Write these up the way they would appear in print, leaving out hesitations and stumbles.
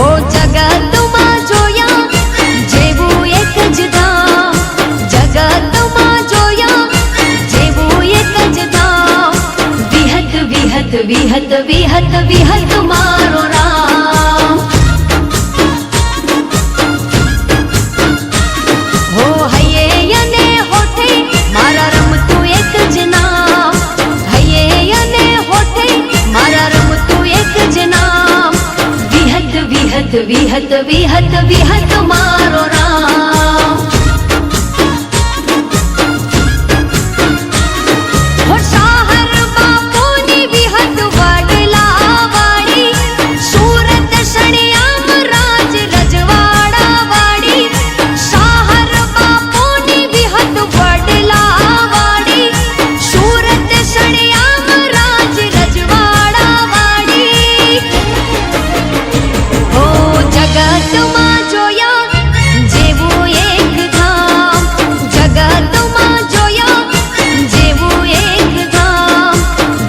હો જગતમાં જોયા જેવું એક જ ધામ, જગતમાં જોયા જેવું એક જ ધામ, વિહત વિહત વિહત વિહત વિહત મારો રામ. હો હૈયે અને હોઠે મારા રમતું એક જ નામ, હૈયે અને હોઠે મારા રમતું એક જ નામ, વિહત વિહત વિહત વિહત વિહત મારો રામ. હો શાહર બાપુની વિહત વડલા વાળી, સુરત સણિયામ રાજ રજવાડા વાળી, શાહર બાપુની વિહત વડલા વાળી, સુરત સણિયામ રાજ રજવાડા વાળી. હો જગતમાં જોયા જેવું એક ધામ, જગતમાં જોયા જેવું એક ધામ,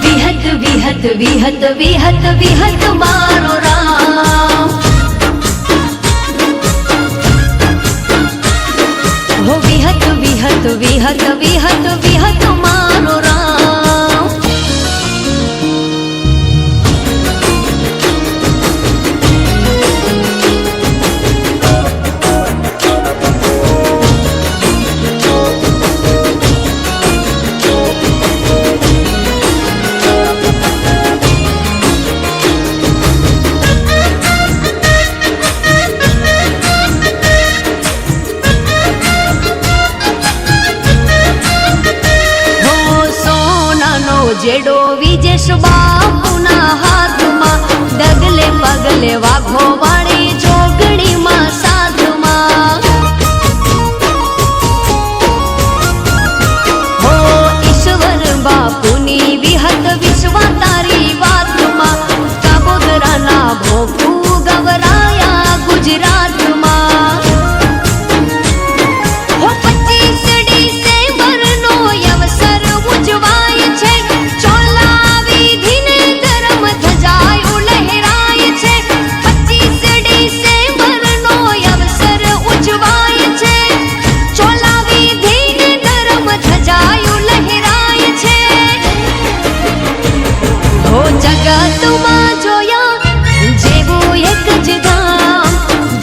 વિહત વિહત વિહત વિહત વિહત મારો રામ. હો વિહત વિહત વિહત વિહત વિહત મારો રામ. હો સોનાનો જેડો વિજેશ બાપુના હાથમાં, ડગલે પગલે વાઘો વાળી જોગણીમાં સાથમાં. હો ઈશ્વર બાપુની વિહત વિશ્વા તારી વાતમાં, કાબોદરાના ભોગું ગવરાયા ગુજરાતમાં. હો 25 ડિસેમ્બરનો અવસર ઉજવાય છે, ચોલા વિધિને ધર્મ ધજાયો લહેરાય છે. 25 ડિસેમ્બરનો અવસર ઉજવાય છે, ચોલા વિધિને ધર્મ ધજાયો લહેરાય છે. હો જગતમાં જોયા જેવું એક જ ધામ,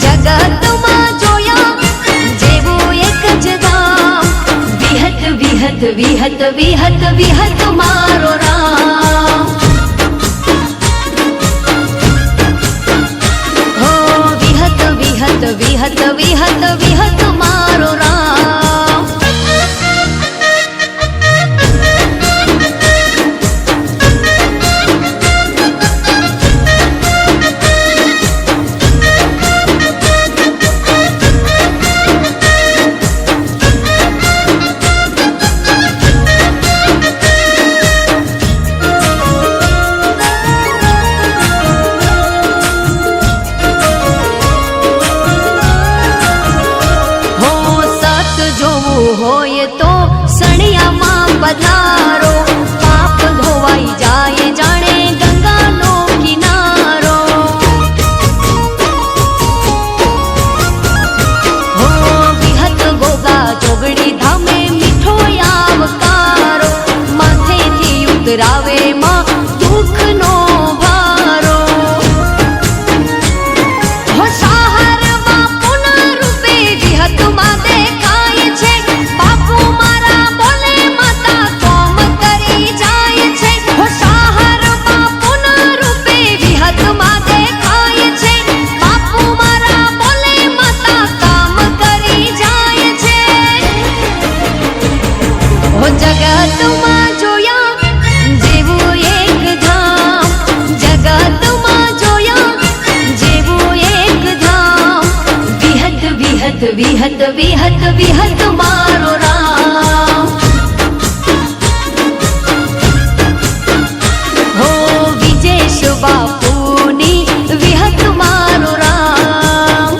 જગતમાં જોયા જેવું એક જ ધામ, વિહત વિહત વિહત વિહત વિહત મારો રામ. હો વિહત વિહત વિહત વિહત વિહત મારો રામ. હો સત જોવું હોય તો સણિયામાં પધારો, પાપ ધોવાઈ જાય જાણે ગંગાનો કિનારો. હો વિહત ગોગા જોગણી ધામે મીઠો આવકારો, માથેથી ઉતરાવે માં દુઃખનો ભારો. હો શાહર બાપુના રૂપે વિહતમાં દેખાય છે, બાપુ મારા બોલે માતા કોમ કરી જાય છે. હો શાહર બાપુના રૂપે વિહતમાં દેખાય છે, બાપુ મારા બોલે માતા કામ કરી જાય છે. હો જગતમાં જોયા જેવું એક ધામ, જગતમાં જોયા જેવું એક ધામ, વિહત વિહત વિહત વિહત વિહત મારો રામ. હો વિજેશ બાપુની વિહત મારો રામ.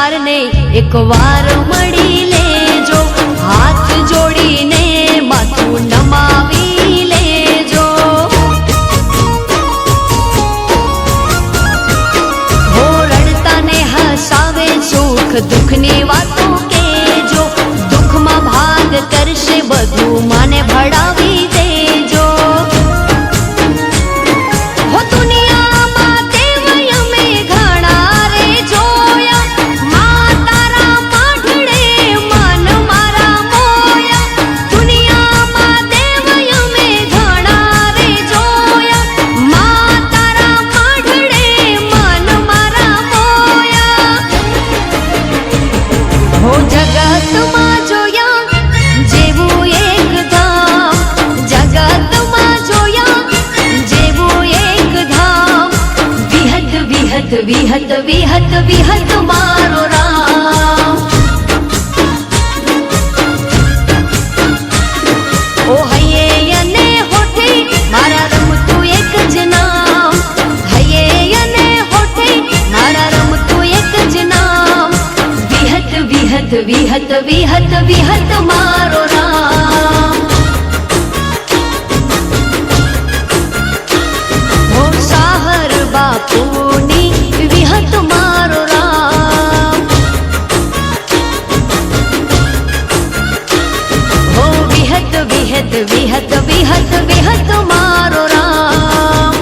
સરકારને એકવાર મળી લેજો, હાથ જોડીને માથું નમાવી લેજો. હો રડતા ને હસાવે સુખ દુઃખની વાતો કેજો, દુઃખમાં ભાગ કરશે બધું માને ભણાવી દેજો. હો દુનિયામાં દેવ અમે ઘણા રે જોયા, મા તારા માઠડે મન મારા મોયા. દુનિયામાં દેવ અમે ઘણા રે જોયા, મા તારા માઠડે મન મારા મોયા. હો જગતમાં જોયા જેવું એક ધામ, જગતમાં જોયા જેવું એક ધામ. વિહત વિહત વિહત વિહત વિહત મારો રામ. ઓ હૈયે અને હોઠે મારા રમતું એક જ નામ, હૈયે અને હોઠે મારા રમતું એક જ નામ. વિહત વિહત વિહત વિહત વિહત મારો રામ. હો સાહર બાપુની વિહત મારો રામ. હો વિહત વિહત વિહત વિહત વિહત મારો રામ.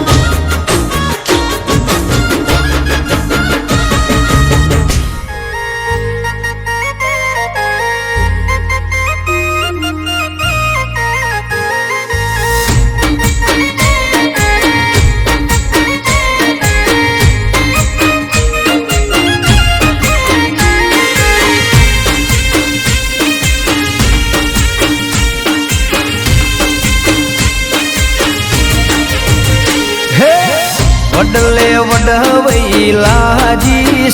વડલે વડવૈલાજી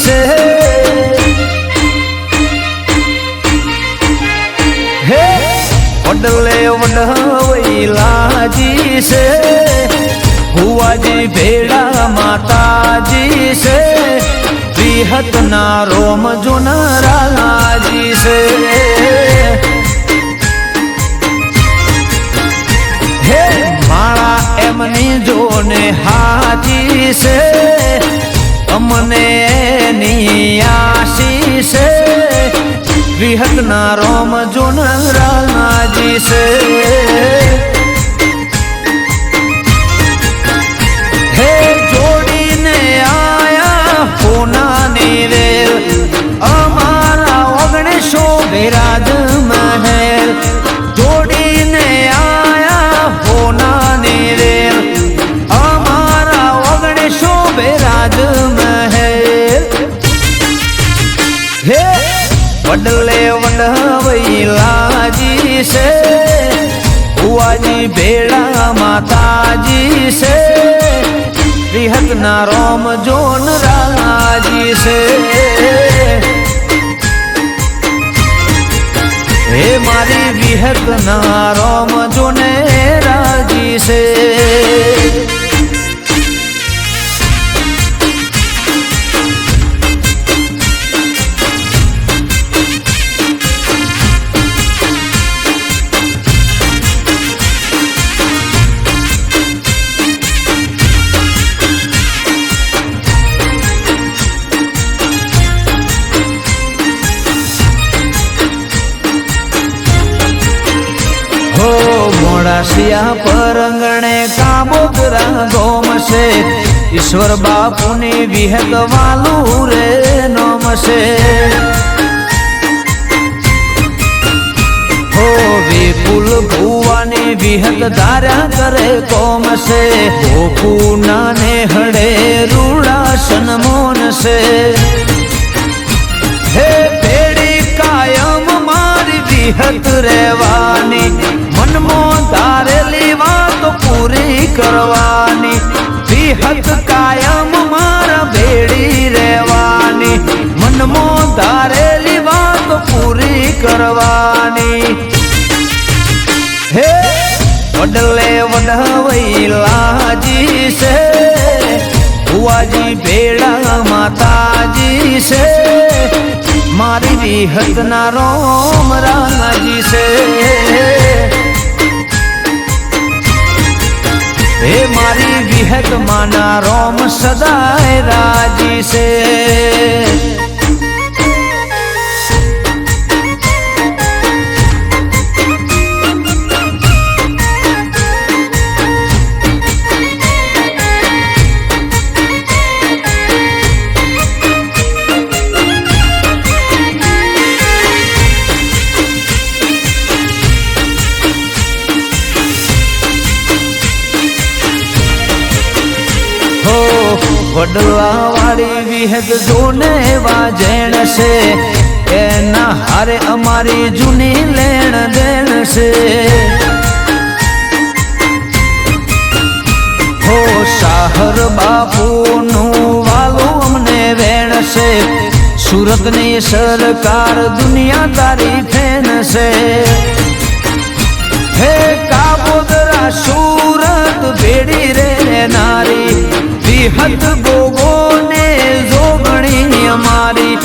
છે, હે વડલે વડવૈલાજી છે, ભુવાજી ભેડા માતાજી છે, વિહતના રોમ જુનરાજી છે. હે માળા એમની જોને હાજી છે, અમને એની આશી છે, વિહતના રોમ જોનરાજી છે. હે જોડીને આયા પૂનાની રેલ, અમારા ઓગણીસો બિરાજ મહેલ. જોડીને આયા પૂનાની રેલ, અમારા ઓગણીસો બિરાજ મહેલ. હે વડલે વડવૈલાજી છે, ભુવાજી ભેડા માતાજી છે, વિહતના રોમ જોનરાજી છે. હે મારી વિહતના રોમ જોને રાજી છે. મોડાસિયા પરંગણે કાબોદરા ગોમ છે, ઈશ્વર બાપુની વિહત વાલું રે નોમ છે. હો વિપુલ ભુવાની વિહત ધાર્યા કરે કોમ છે, ગોપુના ને હડે રૂડાસન મોન છે. હે ભેડી કાયમ મારી વિહત રહેવાની, મનમાં ધારેલી વાતો પૂરી કરવાની. વિહત કાયમ મારા ભેડી રહેવાની, મનમાં ધારેલી વાતો પૂરી કરવાની. હે વડલે વડવૈલાજી છે, ભુવાજી ભેડા માતાજી છે, વિહતના રોમ રાજી છે હે મારી વિહત માના રોમ સદાય રાજી છે વડલા વાળી વિહત જોને વાજણ છે એના હારે અમારી જૂની લેણ દેણ છે હો શાહર બાપુનું વાલું અમને વેણ છે સુરતની સરકાર દુનિયા તારી ફેન છે હે કાબોદરા સુરત ભેડી રે નારી વિહત ગોગોને જોગણી અમારી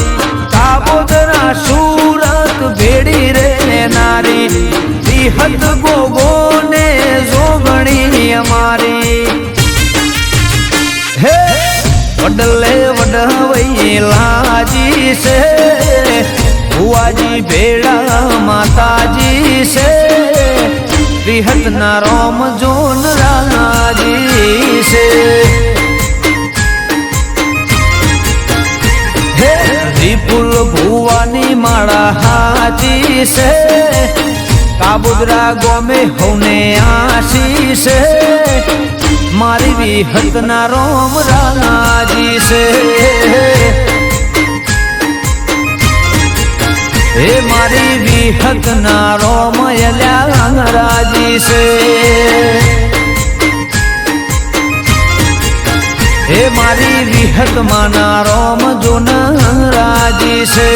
કાબોદરા સુરત ભેડી રે નારી વિહત ગોગોને જોગણી અમારી હે વડલે વડવઈ લાજી છે ભુવાજી ભેડા માતાજી છે વિહતના રોમ જોન રાજી છે વિપુલ ભુવાની માળા હાજી છે કાબુદરા ગોમે હોને આશી છે મારી વિહતના રોમ રાજી છે હે મારી વિહતના રોમ અલ્યા રાજી છે હે મારી વિહત માના રોમ જોન રાજી છે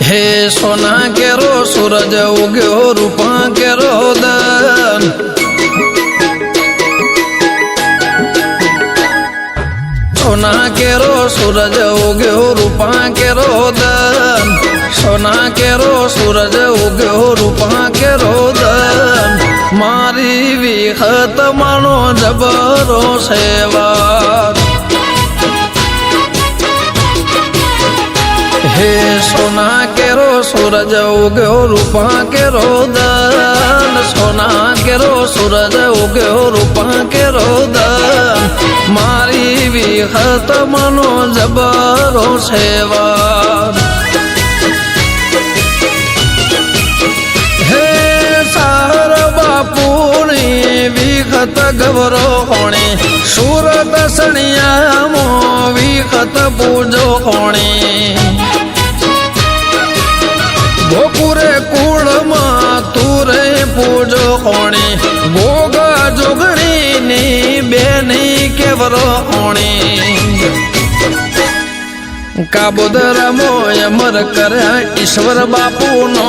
હે સોના કેરો સૂરજ ઉગ્યો રૂપા કેરો દન સોના કેરો સૂરજ ઉગ્યો રૂપા કેરો દન સોના કેરો સૂરજ ઉગ્યો રૂપા કેરો દન મારી વિહત માનો જબરો સેવા હે સોના કેરો સૂરજ ઉગ્યો રૂપા કેરો દન સોના કેરો સૂરજ ઉગ્યો રૂપા કેરો દન મારી વિહત મનો જબરો સેવા હે સાર બાપુની વિહત ગવરો હોણી સુરત સણિયામો વિહત પૂજો હોણી ગોકુરે કુળમાં તુરે પૂજો હોણી ગોગા જોગણીની બેની કેવરો હોણી કાબોદરા મોય અમર કર્યા ઈશ્વર બાપુનો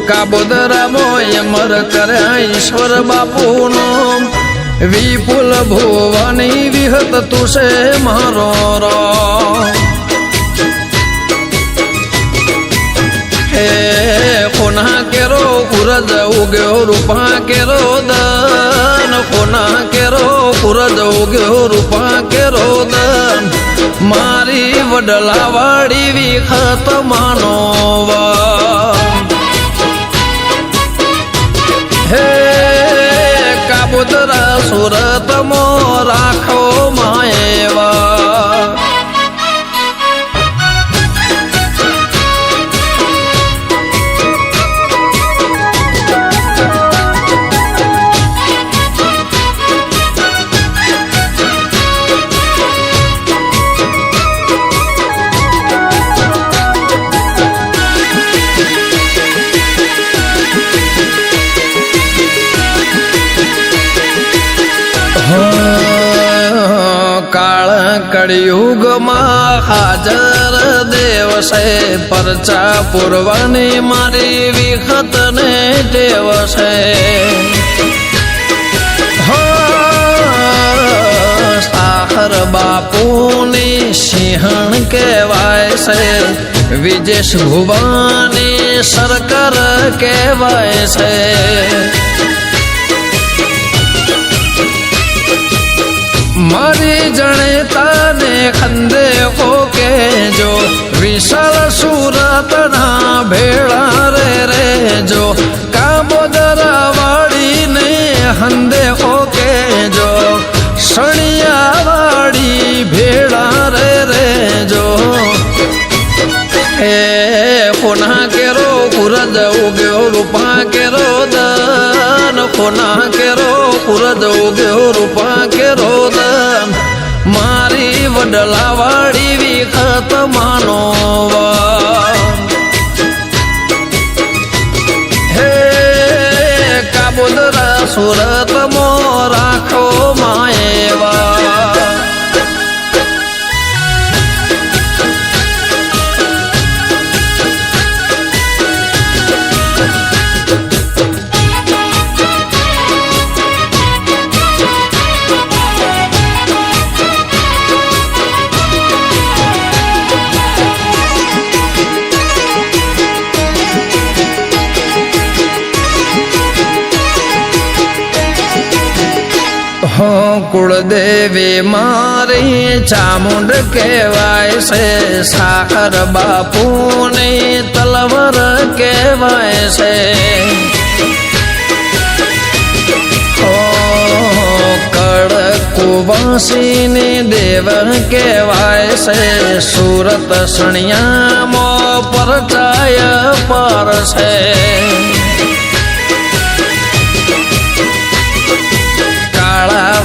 કાબોદરા મોય અમર કર્યા ઈશ્વર બાપુનો વિપુલ ભુવાની વિહત તુષે મારો રો હે કોના કેરો કુરજ ઉગ્યો રૂપા કેરો દન કોના કેરો કુરજ ઉગ્યો રૂપા કેરો દન મારી વડલા વાળી વિહત માનોવા હે કાબોદરા સુરત મો રાખો માએવા કળિયુગમાં હાજર દેવ છે પરચા પૂરવાની મારી વિખતને ટેવ છે સાહર બાપુની સિંહણ કહેવાય છે વિજેશ ભુવાની સરકાર કહેવાય છે મારી જણેતાને ખંદે કે જો વિશાળ સુરતના ભેળા રે જો કાબોદરા વાળીને હંદે કે જો સણિયા વાળી ભેળા રે જો હે કોના કેરો કુરદ ઉગ્યો રૂપા કેરો દન કોના કેરો કુરદ ઉગ્યો રૂપા કેરો દન મારી વડલા વાળી વિખત માનો હે કાબોદરા સુરત મો રાખો માએવા હો કુળદેવી મારી ચામુંડ કહેવાય છે સાકર બાપુની તલવર કહેવાય છે હો કડકુવાસીની દેવર કહેવાય છે સુરત સણિયામાં પરચાય પર છે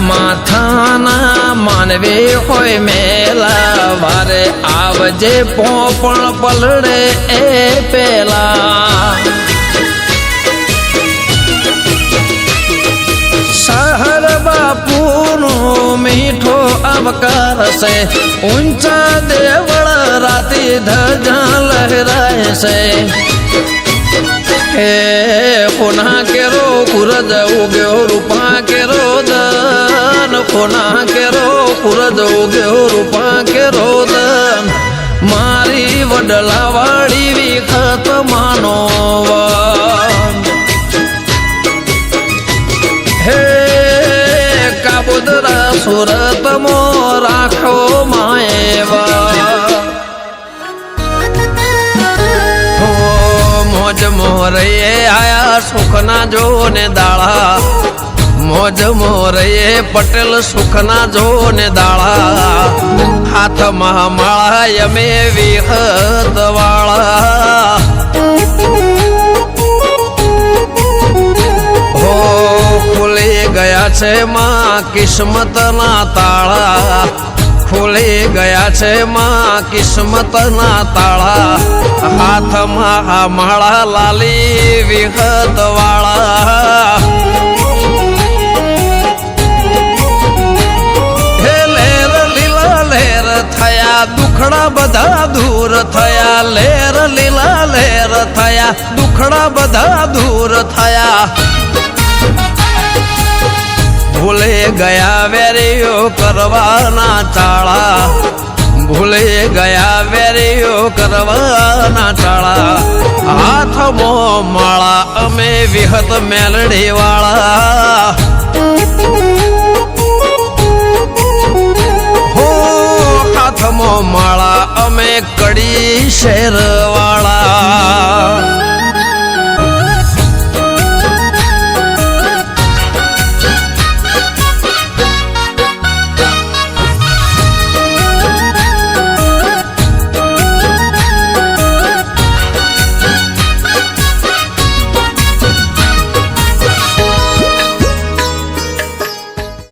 માથાના માનવી હોય મેલા વારે આવજે પોપણ પલડે એ પેલા સહર બાપુનો મીઠો આવકાર છે ઊંચા દેવળ રાતી ધજા લહેરાય છે હે કોના કેરો કુરદ ઉગ્યો રૂપા કેરો દન કોના કેરો કુરદ ઉગ્યો રૂપા કેરો દન મારી વડલા વાળી વિખત માનો હે કાબોદરા સુરત મો રાખો માએવા મોજ મોરે આયા સુખના જો ને દાળા મોજ મોરે પટેલ સુખના જો ને દાળા હાથમાં માળા યમે વિહત વાળા હો ખુલી ગયા છે માં કિસ્મતના તાળા ખુલી ગયા છે માં કિસ્મતના તાળા હાથમાં માળા લાલી વિહત વાળા હે લેર લીલા લેર થયા દુખડા બધા દૂર થયા લેર લીલા લેર થયા દુખડા બધા દૂર થયા ભૂલે ગયા વેરીઓ કરવાના ચાળા ભૂલે ગયા વેરીઓ કરવાના ચાળા હાથમાં માળા અમે વિહત મેલડી વાળા હો હાથમાં માળા અમે કડી શેર